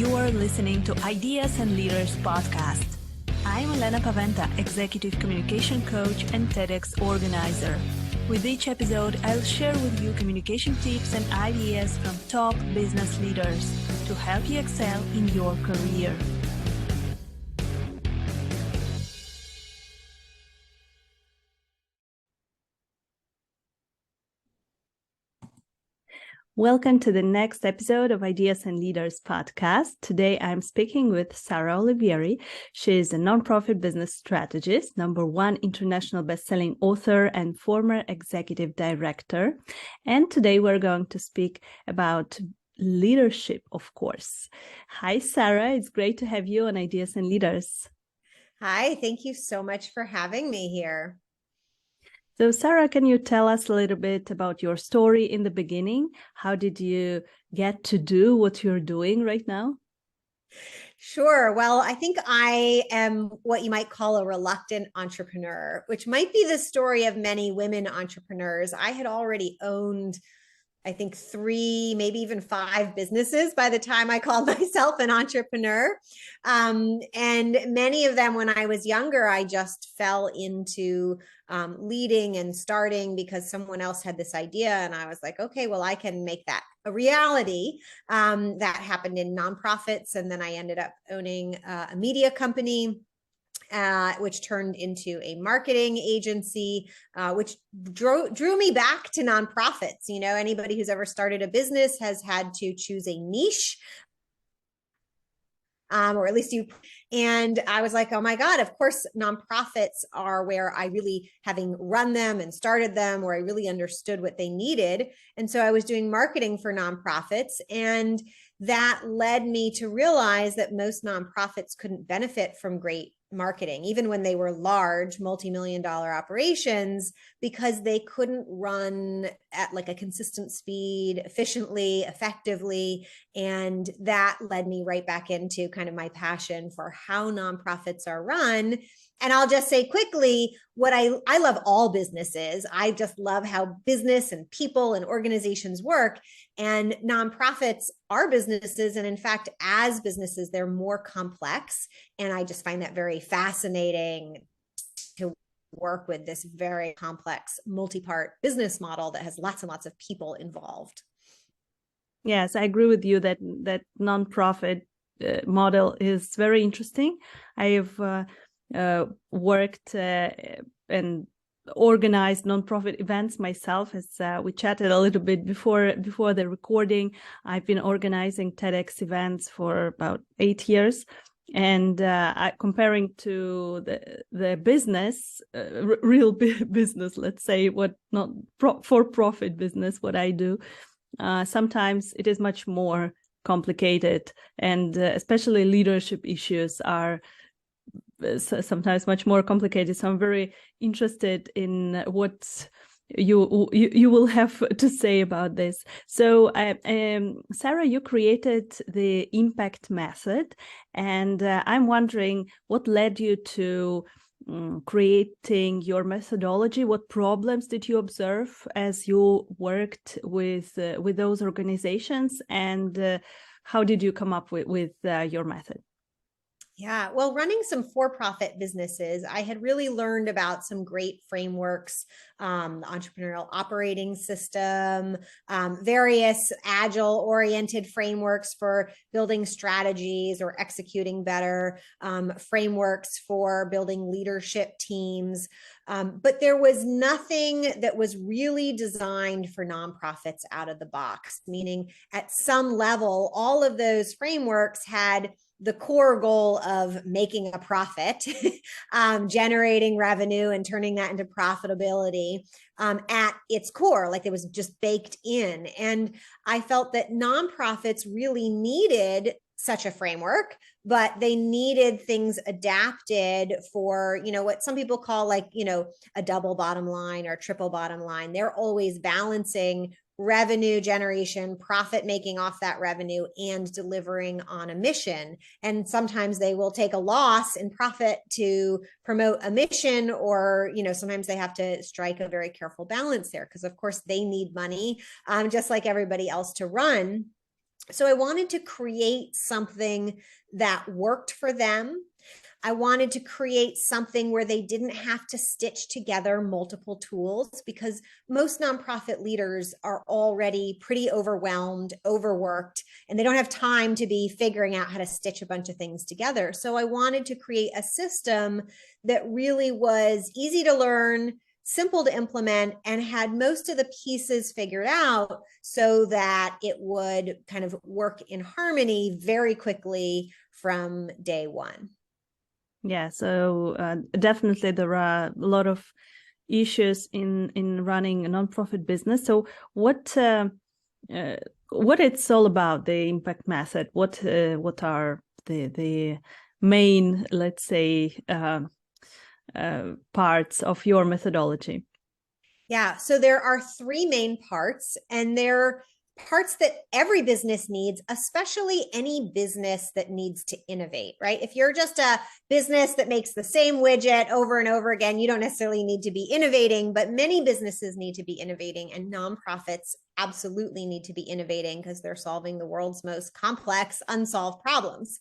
You are listening to Ideas and Leaders podcast. I'm Elena Paweta, Executive Communication Coach and TEDx organizer. With each episode, I'll share with you communication tips and ideas from top business leaders to help you excel in your career. Welcome to the next episode of Ideas and Leaders podcast. Today, I'm speaking with Sarah Olivieri. She is a nonprofit business strategist, #1 international best-selling author, and former executive director. And today, we're going to speak about leadership, of course. Hi, Sarah. It's great to have you on Ideas and Leaders. Hi, thank you so much for having me here. So, Sarah, can you tell us a little bit about your story in the beginning? How did you get to do what you're doing right now? Sure. Well, I think I am what you might call a reluctant entrepreneur, which might be the story of many women entrepreneurs. I had already owned, I think, 3, maybe even 5 businesses by the time I called myself an entrepreneur. And many of them, when I was younger, I just fell into leading and starting because someone else had this idea. And I was like, okay, well, I can make that a reality. That happened in nonprofits. And then I ended up owning a media company, which turned into a marketing agency, which drew me back to nonprofits. You know, anybody who's ever started a business has had to choose a niche, or at least you. And I was like, oh my God, of course, nonprofits are where I really, having run them and started them, where I really understood what they needed. And so I was doing marketing for nonprofits, and that led me to realize that most nonprofits couldn't benefit from great marketing, even when they were large, multi-million-dollar operations, because they couldn't run at like a consistent speed, efficiently, effectively. And that led me right back into kind of my passion for how nonprofits are run. And I'll just say quickly, what I love all businesses. I just love how business and people and organizations work. And nonprofits are businesses. And in fact, as businesses, they're more complex. And I just find that very fascinating to work with this very complex, multi-part business model that has lots and lots of people involved. Yes, I agree with you that nonprofit model is very interesting. I have worked and organized nonprofit events myself, as we chatted a little bit before the recording. I've been organizing TEDx events for about 8 years, and comparing to the business, real business, let's say, what not for-profit business, what I do, sometimes it is much more complicated, and especially leadership issues are sometimes much more complicated. So I'm very interested in what you will have to say about this. So Sarah, you created the impact method, and I'm wondering what led you to creating your methodology. What problems did you observe as you worked with those organizations, and how did you come up with your method? Yeah, well, running some for-profit businesses, I had really learned about some great frameworks, the entrepreneurial operating system, various agile-oriented frameworks for building strategies or executing better, frameworks for building leadership teams. But there was nothing that was really designed for nonprofits out of the box, meaning at some level, all of those frameworks had the core goal of making a profit, generating revenue and turning that into profitability at its core, like it was just baked in. And I felt that nonprofits really needed such a framework, but they needed things adapted for, you know, what some people call like, you know, a double bottom line or triple bottom line. They're always balancing revenue generation, profit making off that revenue, and delivering on a mission. And sometimes they will take a loss in profit to promote a mission, or, you know, sometimes they have to strike a very careful balance there because, of course, they need money, just like everybody else, to run. So I wanted to create something that worked for them. I wanted to create something where they didn't have to stitch together multiple tools, because most nonprofit leaders are already pretty overwhelmed, overworked, and they don't have time to be figuring out how to stitch a bunch of things together. So I wanted to create a system that really was easy to learn, simple to implement, and had most of the pieces figured out so that it would kind of work in harmony very quickly from day one. Yeah, so definitely there are a lot of issues in running a nonprofit business. So what it's all about, the impact method? What are the main, let's say, parts of your methodology? Yeah, so there are three main parts, and they're parts that every business needs, especially any business that needs to innovate, right? If you're just a business that makes the same widget over and over again, you don't necessarily need to be innovating, but many businesses need to be innovating, and nonprofits absolutely need to be innovating because they're solving the world's most complex, unsolved problems.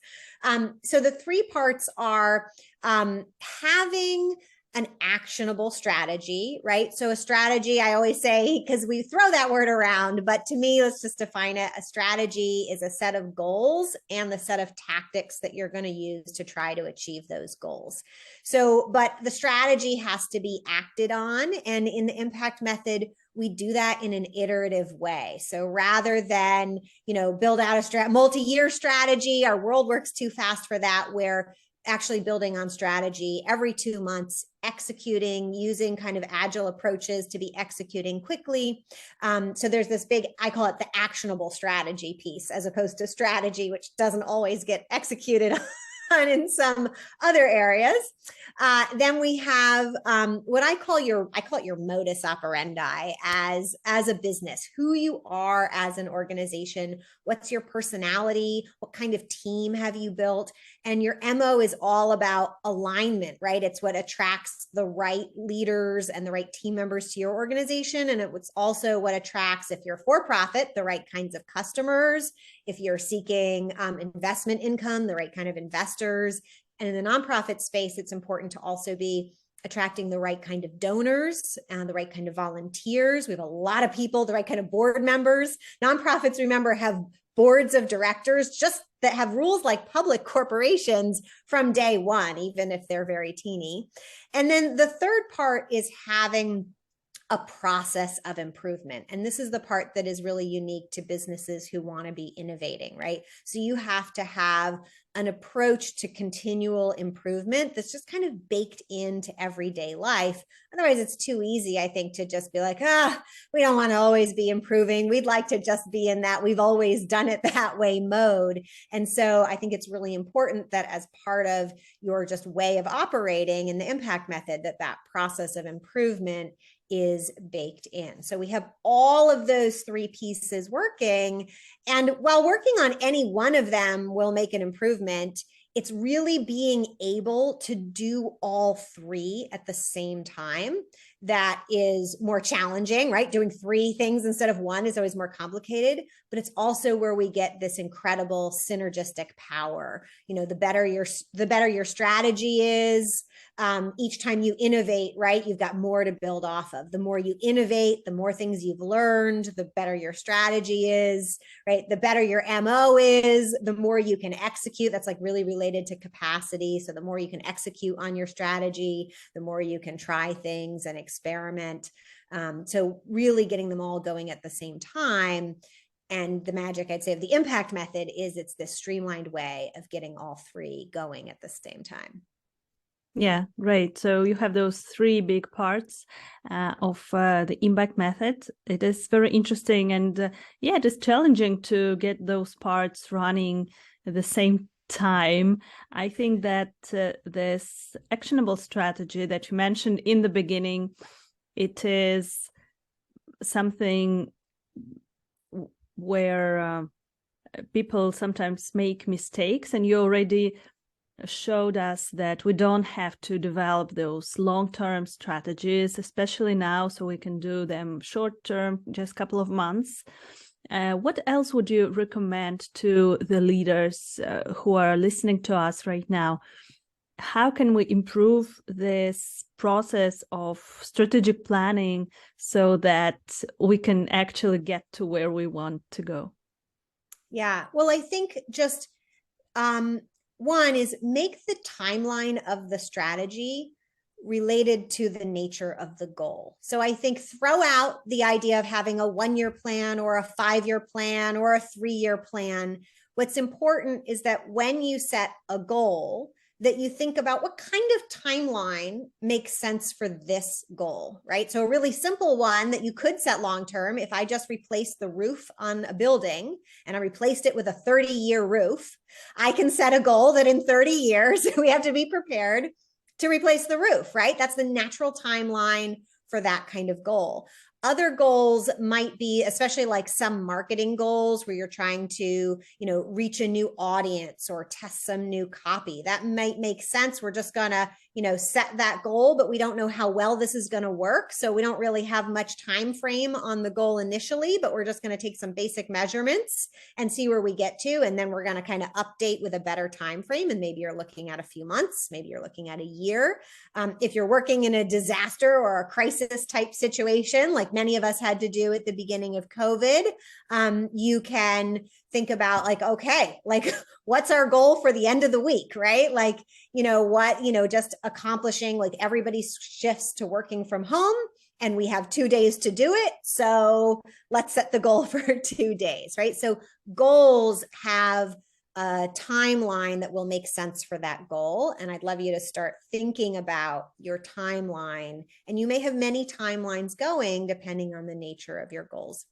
So the three parts are having an actionable strategy, right? So a strategy, I always say, because we throw that word around, but to me, let's just define it. A strategy is a set of goals and the set of tactics that you're going to use to try to achieve those goals. So, but the strategy has to be acted on. And in the impact method, we do that in an iterative way. So rather than, build out a multi-year strategy, our world works too fast for that, where actually building on strategy every 2 months, executing, using kind of agile approaches to be executing quickly. So there's this big, I call it the actionable strategy piece, as opposed to strategy, which doesn't always get executed on in some other areas. Then we have what I call it your modus operandi as a business, who you are as an organization, what's your personality, what kind of team have you built, and your MO is all about alignment, right? It's what attracts the right leaders and the right team members to your organization, and it's also what attracts, if you're for profit, the right kinds of customers. If you're seeking investment income, the right kind of investors. And in the nonprofit space, it's important to also be attracting the right kind of donors and the right kind of volunteers. We have a lot of people, the right kind of board members. Nonprofits, remember, have boards of directors just that have rules like public corporations from day one, even if they're very teeny. And then the third part is having a process of improvement. And this is the part that is really unique to businesses who want to be innovating, right? So you have to have an approach to continual improvement that's just kind of baked into everyday life. Otherwise, it's too easy, I think, to just be like, we don't want to always be improving. We'd like to just be in that we've always done it that way mode. And so I think it's really important that as part of your just way of operating in the impact method, that process of improvement is baked in. So we have all of those three pieces working. And while working on any one of them will make an improvement, it's really being able to do all three at the same time that is more challenging, right? Doing three things instead of one is always more complicated, but it's also where we get this incredible synergistic power. The better your strategy is, each time you innovate, right, you've got more to build off of. The more you innovate, the more things you've learned, the better your strategy is, right? The better your MO is, the more you can execute. That's like really related to capacity. So the more you can execute on your strategy, the more you can try things and experiment. So really getting them all going at the same time. And the magic, I'd say, of the impact method is it's this streamlined way of getting all three going at the same time. Yeah, great. So you have those three big parts of the impact method. It is very interesting and it is challenging to get those parts running at the same time. I think that this actionable strategy that you mentioned in the beginning, it is something where people sometimes make mistakes, and you already showed us that we don't have to develop those long-term strategies, especially now, so we can do them short-term, just a couple of months. What else would you recommend to the leaders who are listening to us right now? How can we improve this process of strategic planning so that we can actually get to where we want to go? Yeah, well, I think just one is make the timeline of the strategy related to the nature of the goal. So I think throw out the idea of having a 1-year plan or a 5-year plan or a 3-year plan. What's important is that when you set a goal, that you think about what kind of timeline makes sense for this goal, right? So a really simple one that you could set long-term, if I just replaced the roof on a building and I replaced it with a 30-year roof, I can set a goal that in 30 years, we have to be prepared to replace the roof, right? That's the natural timeline for that kind of goal. Other goals might be, especially like some marketing goals where you're trying to, reach a new audience or test some new copy. That might make sense. We're just going to, set that goal, but we don't know how well this is going to work. So we don't really have much time frame on the goal initially, but we're just going to take some basic measurements and see where we get to. And then we're going to kind of update with a better time frame. And maybe you're looking at a few months, maybe you're looking at a year. If you're working in a disaster or a crisis type situation, like many of us had to do at the beginning of COVID, you can think about like, okay, like what's our goal for the end of the week, right? Like, just accomplishing, like everybody shifts to working from home and we have 2 days to do it. So let's set the goal for 2 days, right? So goals have a timeline that will make sense for that goal. And I'd love you to start thinking about your timeline. And you may have many timelines going depending on the nature of your goals.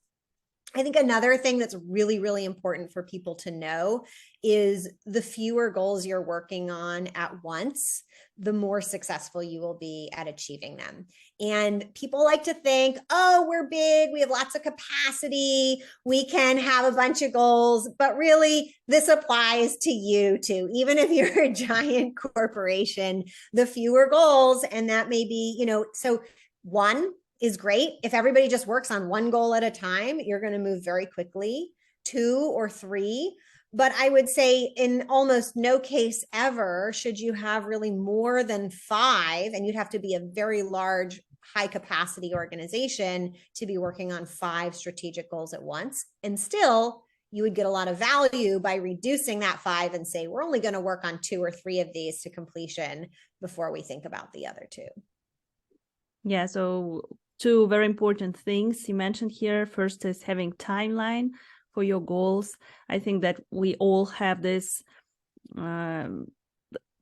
I think another thing that's really, really important for people to know is the fewer goals you're working on at once, the more successful you will be at achieving them. And people like to think, oh, we're big, we have lots of capacity, we can have a bunch of goals, but really this applies to you too. Even if you're a giant corporation, the fewer goals, and that may be, so one is great. If everybody just works on one goal at a time, you're going to move very quickly. 2 or 3. But I would say in almost no case ever should you have really more than 5, and you'd have to be a very large, high capacity organization to be working on 5 strategic goals at once. And still, you would get a lot of value by reducing that 5 and say, we're only going to work on 2 or 3 of these to completion before we think about the other 2. Yeah, so 2 very important things you mentioned here. First is having timeline for your goals. I think that we all have this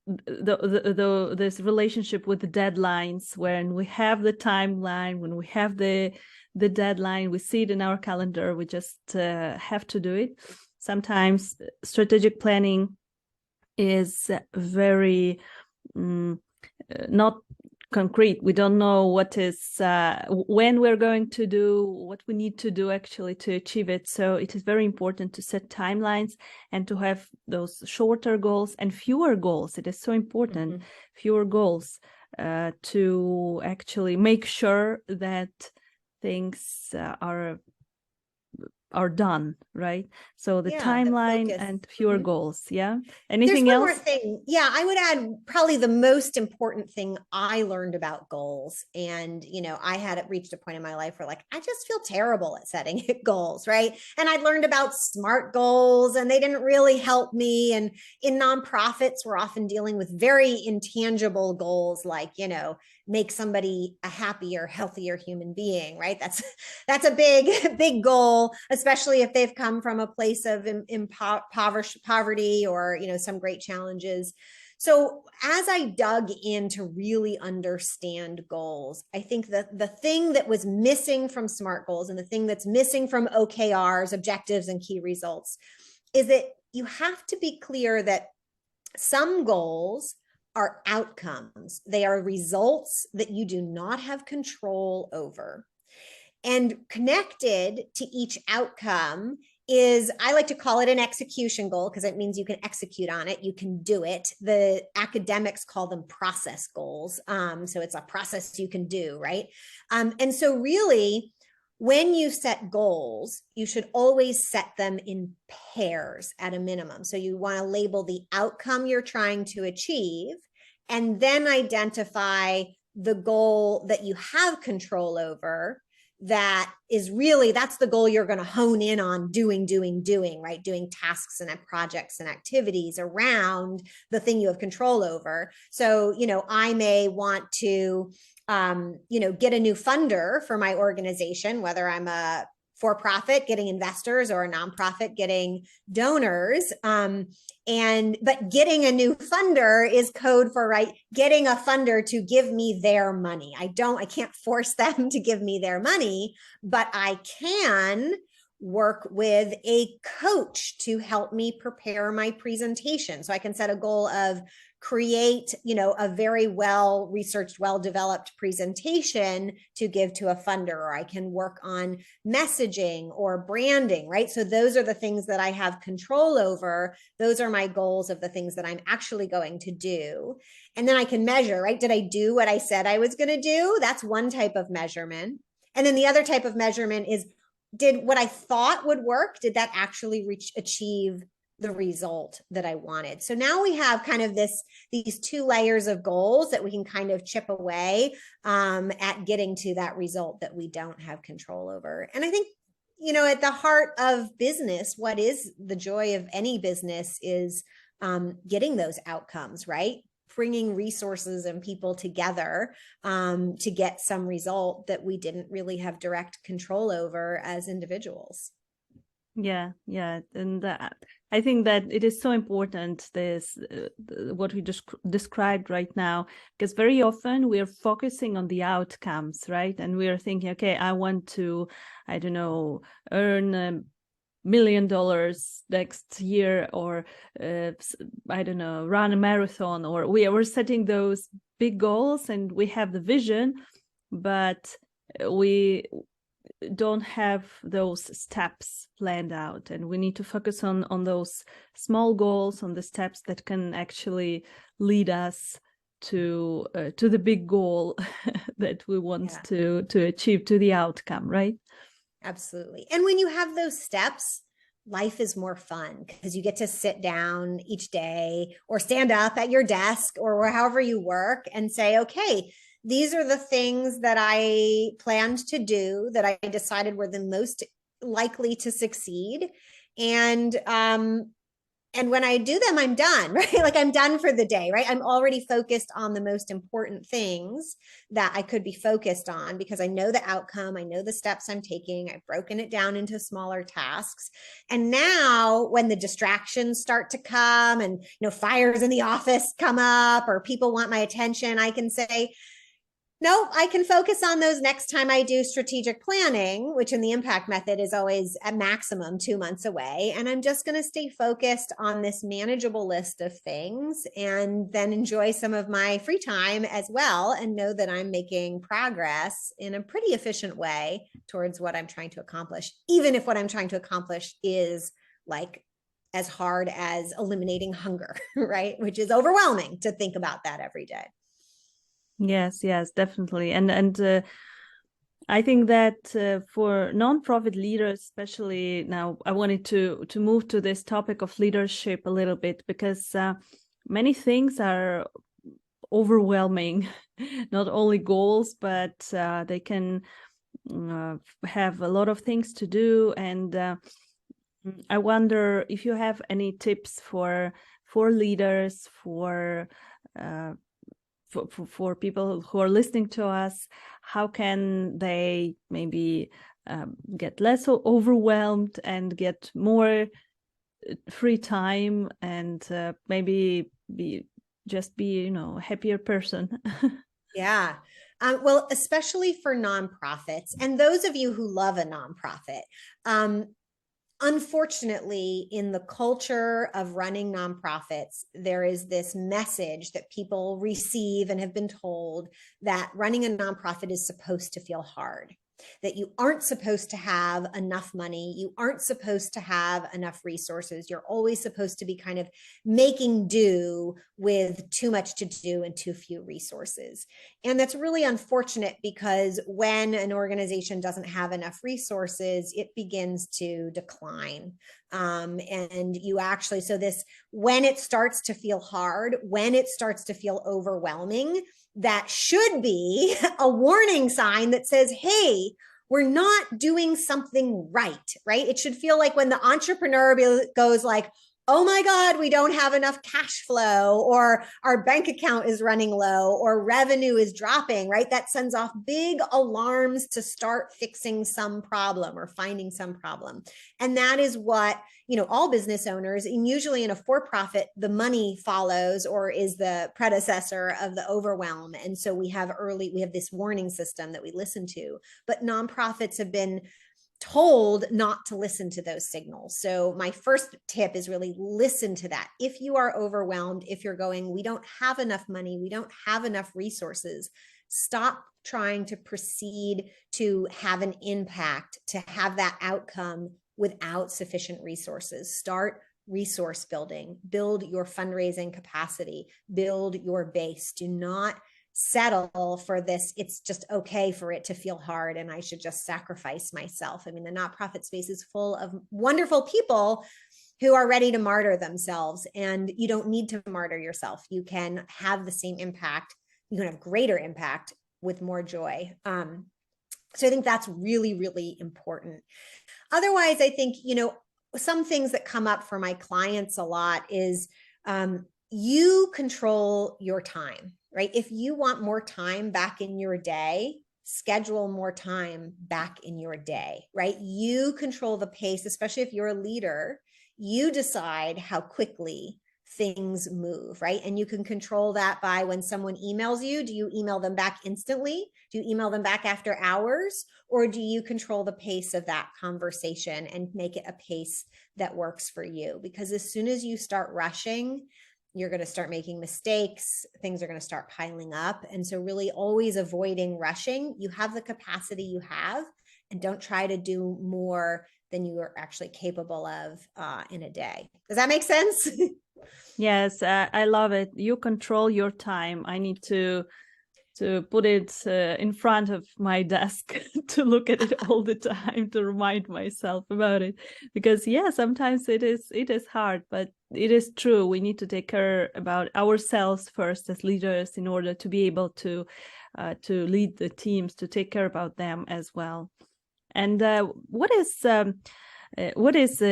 this relationship with the deadlines. When we have the timeline, when we have the deadline, we see it in our calendar, we just have to do it. Sometimes strategic planning is very not concrete. We don't know what is when we're going to do what we need to do actually to achieve it. So it is very important to set timelines and to have those shorter goals and fewer goals. It is so important, fewer goals, to actually make sure that things are done, right? So the timeline and fewer goals. Yeah. Anything else? There's one more thing. Yeah, I would add probably the most important thing I learned about goals. And, I had reached a point in my life where I just feel terrible at setting goals, right? And I learned about SMART goals and they didn't really help me. And in nonprofits, we're often dealing with very intangible goals like, make somebody a happier, healthier human being, right? That's a big goal, especially if they've come from a place of poverty or, some great challenges. So as I dug in to really understand goals, I think that the thing that was missing from SMART goals and the thing that's missing from OKRs, objectives and key results, is that you have to be clear that some goals are outcomes. They are results that you do not have control over. And connected to each outcome is, I like to call it an execution goal because it means you can execute on it, you can do it. The academics call them process goals. So it's a process you can do, right? And so really, when you set goals, you should always set them in pairs at a minimum. So you want to label the outcome you're trying to achieve, and then identify the goal that you have control over. That is really, that's the goal you're going to hone in on doing, right? Doing tasks and projects and activities around the thing you have control over. So, I may want to, get a new funder for my organization, whether I'm a for-profit getting investors or a nonprofit getting donors. But getting a new funder is code for, right, getting a funder to give me their money. I can't force them to give me their money, but I can work with a coach to help me prepare my presentation. So I can set a goal of create, a very well researched, well developed presentation to give to a funder, or I can work on messaging or branding, right? So those are the things that I have control over. Those are my goals of the things that I'm actually going to do. And then I can measure, right? Did I do what I said I was going to do? That's one type of measurement. And then the other type of measurement is, did what I thought would work, did that actually achieve the result that I wanted? So now we have kind of these two layers of goals that we can kind of chip away at getting to that result that we don't have control over. And I think, at the heart of business, what is the joy of any business is getting those outcomes, right? Bringing resources and people together to get some result that we didn't really have direct control over as individuals. Yeah. And I think that it is so important, what we just described right now, because very often we are focusing on the outcomes, right? And we are thinking, okay, I want to, I don't know, earn $1 million next year, or I don't know, run a marathon, or we're setting those big goals and we have the vision, but we don't have those steps planned out, and we need to focus on those small goals, on the steps that can actually lead us to the big goal that we want to achieve, to the outcome, right? Absolutely. And when you have those steps, life is more fun because you get to sit down each day or stand up at your desk or however you work and say, okay, these are the things that I planned to do, that I decided were the most likely to succeed. And when I do them, I'm done, right? Like I'm done for the day, right? I'm already focused on the most important things that I could be focused on because I know the outcome. I know the steps I'm taking. I've broken it down into smaller tasks. And now when the distractions start to come and, fires in the office come up or people want my attention, I can say, no, I can focus on those next time I do strategic planning, which in the impact method is always at maximum 2 months away. And I'm just going to stay focused on this manageable list of things and then enjoy some of my free time as well and know that I'm making progress in a pretty efficient way towards what I'm trying to accomplish, even if what I'm trying to accomplish is like as hard as eliminating hunger, right? Which is overwhelming to think about that every day. Yes, definitely. And I think that for nonprofit leaders, especially now, I wanted to move to this topic of leadership a little bit because many things are overwhelming, not only goals, but they can have a lot of things to do. And I wonder if you have any tips for leaders, for people who are listening to us. How can they maybe get less overwhelmed and get more free time and maybe be a happier person? Yeah. Well, especially for nonprofits and those of you who love a nonprofit, unfortunately, in the culture of running nonprofits, there is this message that people receive and have been told that running a nonprofit is supposed to feel hard. that you aren't supposed to have enough money. You aren't supposed to have enough resources. You're always supposed to be kind of making do with too much to do and too few resources. And that's really unfortunate, because when an organization doesn't have enough resources, it begins to decline. And you actually, so this, when it starts to feel hard, when it starts to feel overwhelming, that should be a warning sign that says, hey, we're not doing something right, right? It should feel like when the entrepreneur goes like, oh my God, we don't have enough cash flow, or our bank account is running low, or revenue is dropping, right? That sends off big alarms to start fixing some problem or finding some problem. And that is what, all business owners, and usually in a for-profit, the money follows or is the predecessor of the overwhelm. And so we have this warning system that we listen to, but nonprofits have been told not to listen to those signals. So my first tip is really listen to that. If you are overwhelmed, if you're going, we don't have enough money, we don't have enough resources, stop trying to proceed to have an impact, to have that outcome without sufficient resources. Start resource building, build your fundraising capacity, build your base. Do not settle for this. It's just okay for it to feel hard and I should just sacrifice myself. I mean, the nonprofit space is full of wonderful people who are ready to martyr themselves, and you don't need to martyr yourself. You can have the same impact. You can have greater impact with more joy. So I think that's really, really important. Otherwise, I think, some things that come up for my clients a lot is you control your time, right? If you want more time back in your day, schedule more time back in your day, right? You control the pace, especially if you're a leader. You decide how quickly things move, right? And you can control that by when someone emails you, do you email them back instantly? Do you email them back after hours? Or do you control the pace of that conversation and make it a pace that works for you? Because as soon as you start rushing, you're going to start making mistakes. Things are going to start piling up. And so really always avoiding rushing. You have the capacity you have, and don't try to do more than you are actually capable of in a day. Does that make sense? Yes, I love it. You control your time. I need to put it in front of my desk to look at it all the time, to remind myself about it. Because sometimes it is hard, but it is true. We need to take care about ourselves first as leaders in order to be able to lead the teams, to take care about them as well. And what is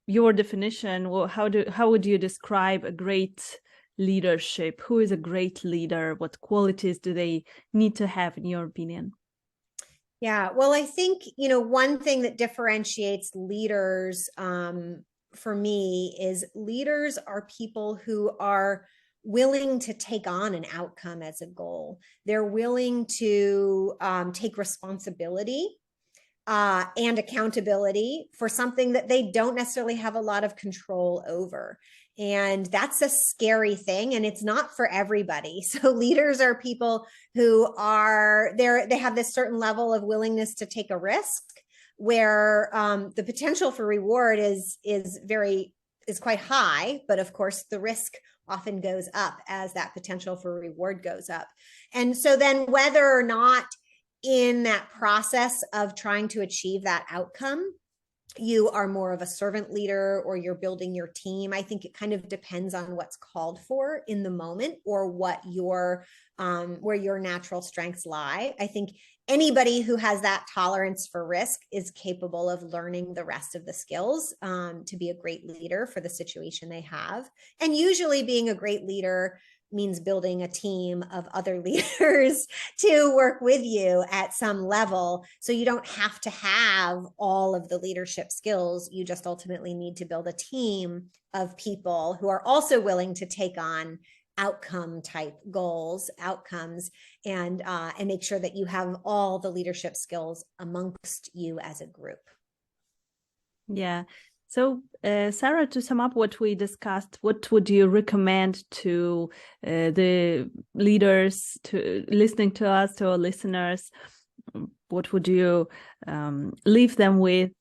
your definition? Or how would you describe a great leadership? Who is a great leader? What qualities do they need to have, in your opinion? Yeah, well, I think, one thing that differentiates leaders for me is leaders are people who are willing to take on an outcome as a goal. They're willing to take responsibility and accountability for something that they don't necessarily have a lot of control over. And that's a scary thing. And it's not for everybody. So leaders are people who they have this certain level of willingness to take a risk, where the potential for reward is quite high. But of course, the risk often goes up as that potential for reward goes up. And so then whether or not in that process of trying to achieve that outcome, you are more of a servant leader or you're building your team. I think it kind of depends on what's called for in the moment, or what where your natural strengths lie. I think anybody who has that tolerance for risk is capable of learning the rest of the skills to be a great leader for the situation they have. And usually being a great leader means building a team of other leaders to work with you at some level. So you don't have to have all of the leadership skills. You just ultimately need to build a team of people who are also willing to take on outcome type goals, outcomes, and make sure that you have all the leadership skills amongst you as a group. Yeah. So, Sarah, to sum up what we discussed, what would you recommend to the leaders, to listening to us, to our listeners? what would you leave them with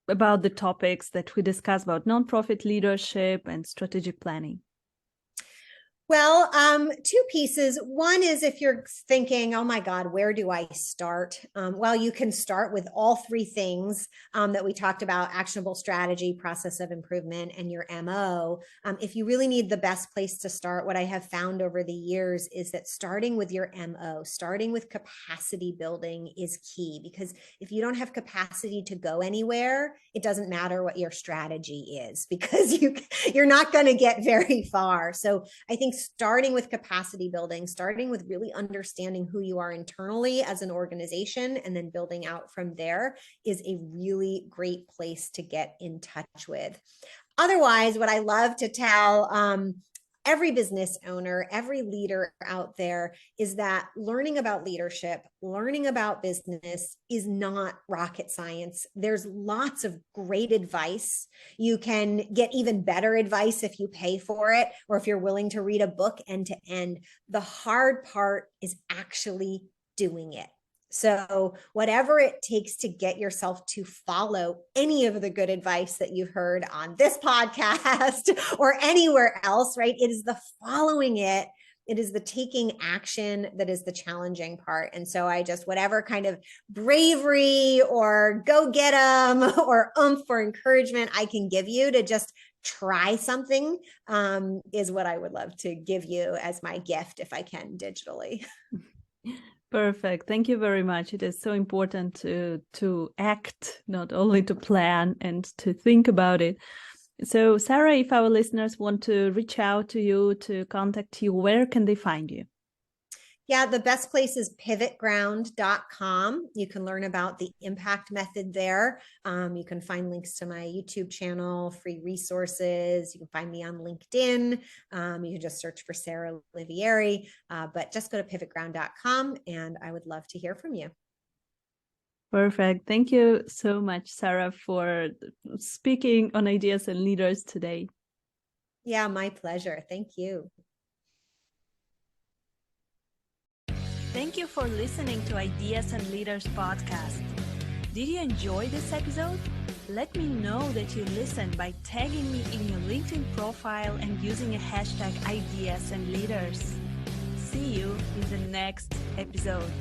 about the topics that we discussed about nonprofit leadership and strategic planning? Well, two pieces. One is if you're thinking, oh my God, where do I start? Well, you can start with all three things that we talked about: actionable strategy, process of improvement, and your MO. If you really need the best place to start, what I have found over the years is that starting with your MO, starting with capacity building is key, because if you don't have capacity to go anywhere, it doesn't matter what your strategy is, because you're not going to get very far. So I think starting with capacity building, starting with really understanding who you are internally as an organization, and then building out from there is a really great place to get in touch with. Otherwise, what I love to tell every business owner, every leader out there, is that learning about leadership, learning about business is not rocket science. There's lots of great advice. You can get even better advice if you pay for it, or if you're willing to read a book end to end. The hard part is actually doing it. So whatever it takes to get yourself to follow any of the good advice that you've heard on this podcast or anywhere else, right? It is the following it. It is the taking action that is the challenging part. And so whatever kind of bravery or go get them or oomph or encouragement I can give you to just try something is what I would love to give you as my gift, if I can, digitally. Perfect. Thank you very much. It is so important to act, not only to plan and to think about it. So, Sarah, if our listeners want to reach out to you, to contact you, where can they find you? Yeah, the best place is pivotground.com. You can learn about the impact method there. You can find links to my YouTube channel, free resources. You can find me on LinkedIn. You can just search for Sarah Olivieri, but just go to pivotground.com, and I would love to hear from you. Perfect. Thank you so much, Sarah, for speaking on Ideas and Leaders today. Yeah, my pleasure. Thank you. Thank you for listening to Ideas and Leaders podcast. Did you enjoy this episode? Let me know that you listened by tagging me in your LinkedIn profile and using a hashtag Ideas and Leaders. See you in the next episode.